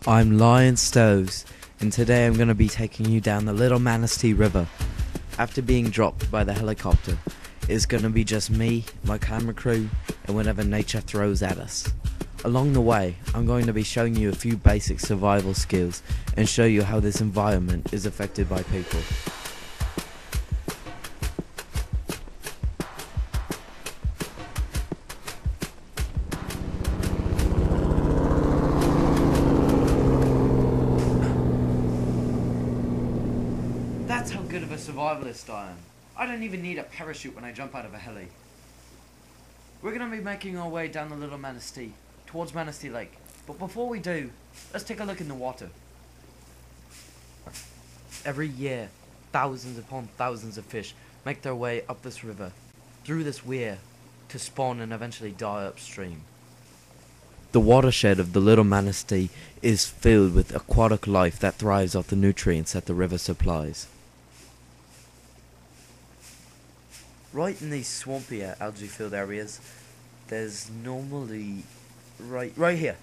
I'm Lion Stoves, and today I'm going to be taking you down the Little Manistee River. After being dropped by the helicopter, it's going to be just me, my camera crew, and whatever nature throws at us. Along the way, I'm going to be showing you a few basic survival skills and show you how this environment is affected by people. That's how good of a survivalist I am. I don't even need a parachute when I jump out of a heli. We're going to be making our way down the Little Manistee, towards Manistee Lake. But before we do, let's take a look in the water. Every year, thousands upon thousands of fish make their way up this river, through this weir, to spawn and eventually die upstream. The watershed of the Little Manistee is filled with aquatic life that thrives off the nutrients that the river supplies. Right in these swampy algae-filled areas, there's normally right here.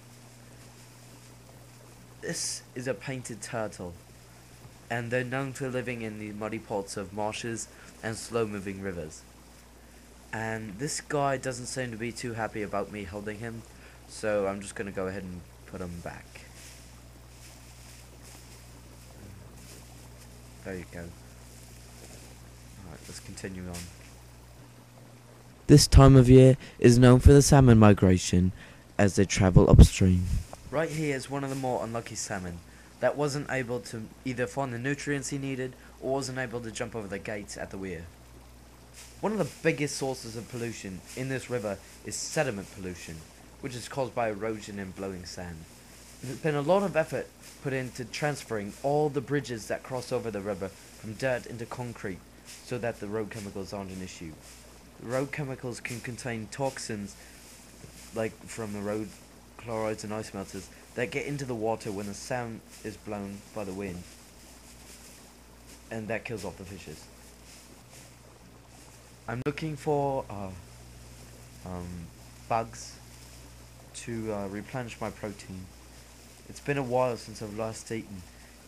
This is a painted turtle, and they're known for living in the muddy parts of marshes and slow-moving rivers. And this guy doesn't seem to be too happy about me holding him, so I'm just going to go ahead and put him back. There you go. Alright, let's continue on. This time of year is known for the salmon migration as they travel upstream. Right here is one of the more unlucky salmon that wasn't able to either find the nutrients he needed or wasn't able to jump over the gates at the weir. One of the biggest sources of pollution in this river is sediment pollution, which is caused by erosion and blowing sand. There's been a lot of effort put into transferring all the bridges that cross over the river from dirt into concrete so that the road chemicals aren't an issue. The road chemicals can contain toxins like from the road chlorides and ice melters that get into the water when the sand is blown by the wind, and that kills off the fishes. I'm looking for bugs to replenish my protein. It's been a while since I've last eaten,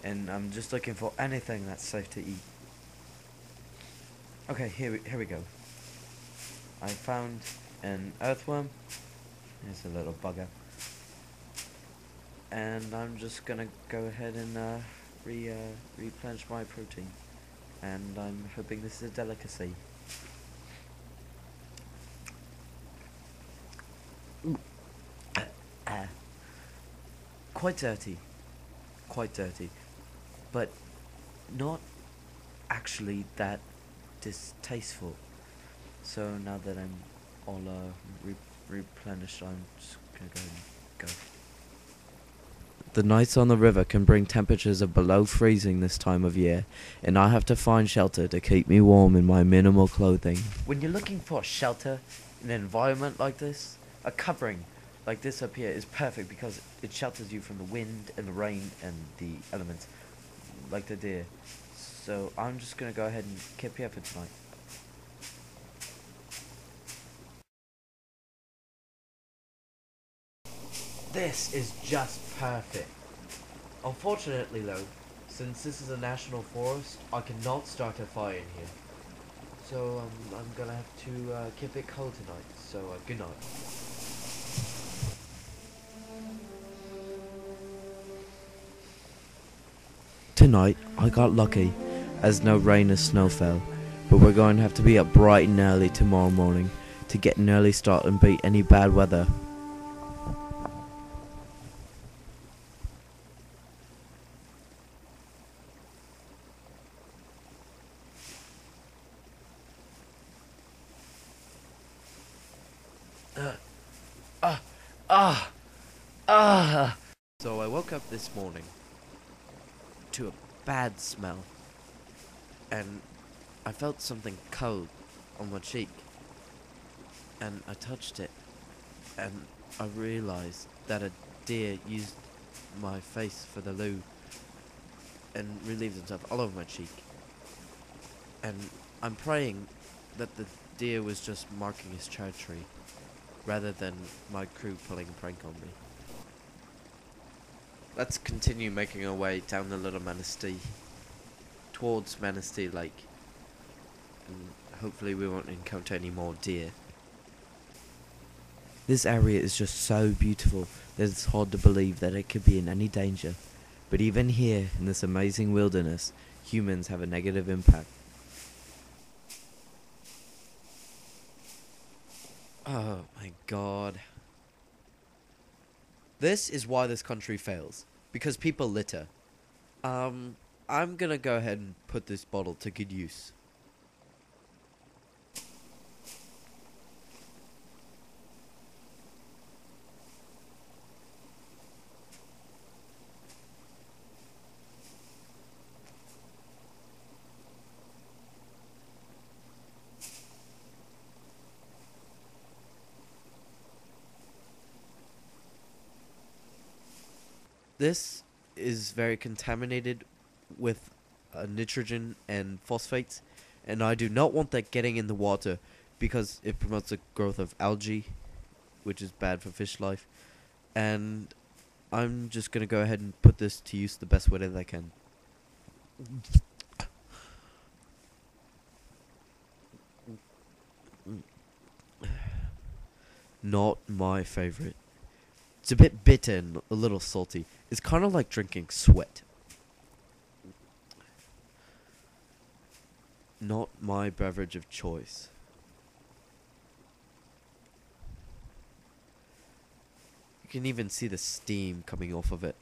and I'm just looking for anything that's safe to eat. Okay, here we go. I found an earthworm. There's a little bugger. And I'm just gonna go ahead and replenish my protein. And I'm hoping this is a delicacy. Quite dirty, but not actually that distasteful. So now that I'm all replenished, I'm just gonna go ahead and go. The nights on the river can bring temperatures of below freezing this time of year, and I have to find shelter to keep me warm in my minimal clothing. When you're looking for shelter in an environment like this, a covering like this up here is perfect because it shelters you from the wind and the rain and the elements, like the deer. So I'm just gonna go ahead and keep here for tonight. This is just perfect. Unfortunately though, since this is a national forest, I cannot start a fire in here. So I'm gonna have to keep it cold tonight, so good night. Tonight, I got lucky, as no rain or snow fell, but we're going to have to be up bright and early tomorrow morning to get an early start and beat any bad weather. So I woke up this morning to a bad smell, and I felt something cold on my cheek, and I touched it, and I realized that a deer used my face for the loo and relieved himself all over my cheek. And I'm praying that the deer was just marking his territory rather than my crew pulling a prank on me. let's continue making our way down the Little Manistee towards Manistee Lake, and hopefully we won't encounter any more deer. This area is just so beautiful that it's hard to believe that it could be in any danger. But even here, in this amazing wilderness, humans have a negative impact. Oh my god. This is why this country fails. Because people litter. I'm gonna go ahead and put this bottle to good use. This is very contaminated with nitrogen and phosphates, and I do not want that getting in the water because it promotes the growth of algae, which is bad for fish life. And I'm just gonna go ahead and put this to use the best way that I can. Not my favorite. It's a bit bitter and a little salty. It's kind of like drinking sweat. Not my beverage of choice. You can even see the steam coming off of it.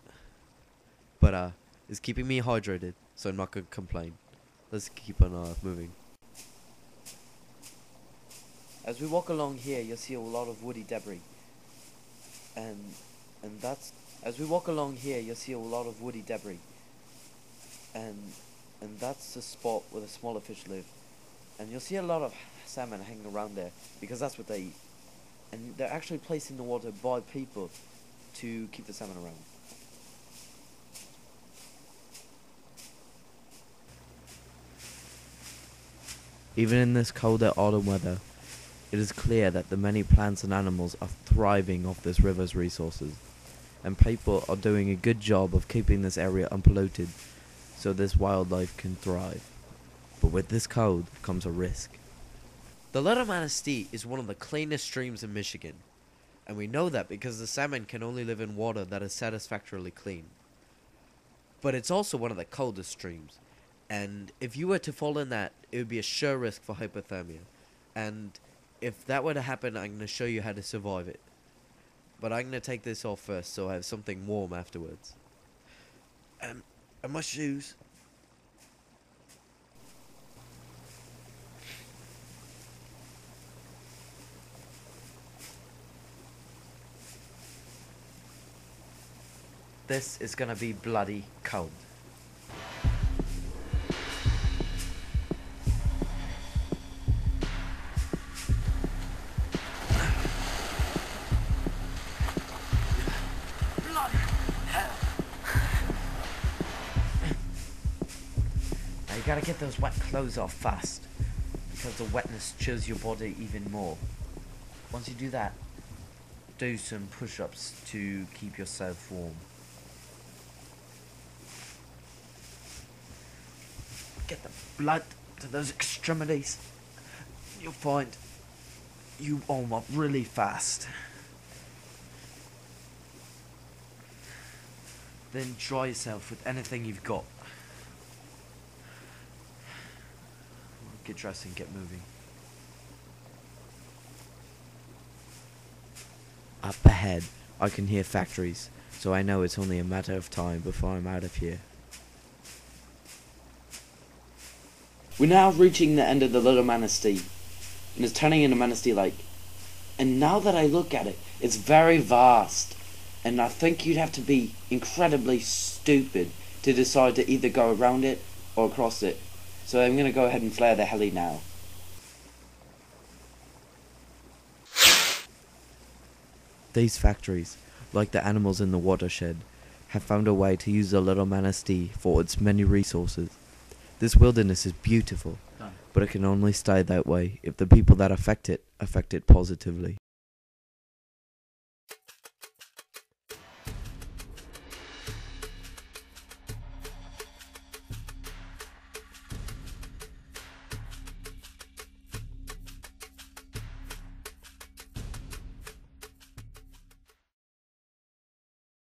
But it's keeping me hydrated, so I'm not gonna complain. Let's keep on moving. As we walk along here, you'll see a lot of woody debris. And that's as we walk along here, you'll see a lot of woody debris. And that's the spot where the smaller fish live. And you'll see a lot of salmon hanging around there because that's what they eat. And they're actually placed in the water by people to keep the salmon around. Even in this colder autumn weather, it is clear that the many plants and animals are thriving off this river's resources, and people are doing a good job of keeping this area unpolluted so this wildlife can thrive. But with this cold comes a risk. The Little Manistee is one of the cleanest streams in Michigan, and we know that because the salmon can only live in water that is satisfactorily clean. But it's also one of the coldest streams, and if you were to fall in that, it would be a sure risk for hypothermia. And if that were to happen, I'm going to show you how to survive it. But I'm going to take this off first so I have something warm afterwards. And my shoes. This is going to be bloody cold. Now you gotta get those wet clothes off fast, because the wetness chills your body even more. Once you do that, do some push-ups to keep yourself warm. Get the blood to those extremities. You'll find you warm up really fast. Then dry yourself with anything you've got. Get dressed and get moving. Up ahead, I can hear factories, so I know it's only a matter of time before I'm out of here. We're now reaching the end of the Little Manistee, and it's turning into Manistee Lake. And now that I look at it, it's very vast, and I think you'd have to be incredibly stupid to decide to either go around it or across it. So I'm going to go ahead and flare the heli now. These factories, like the animals in the watershed, have found a way to use the Little Manistee for its many resources. This wilderness is beautiful, but it can only stay that way if the people that affect it positively.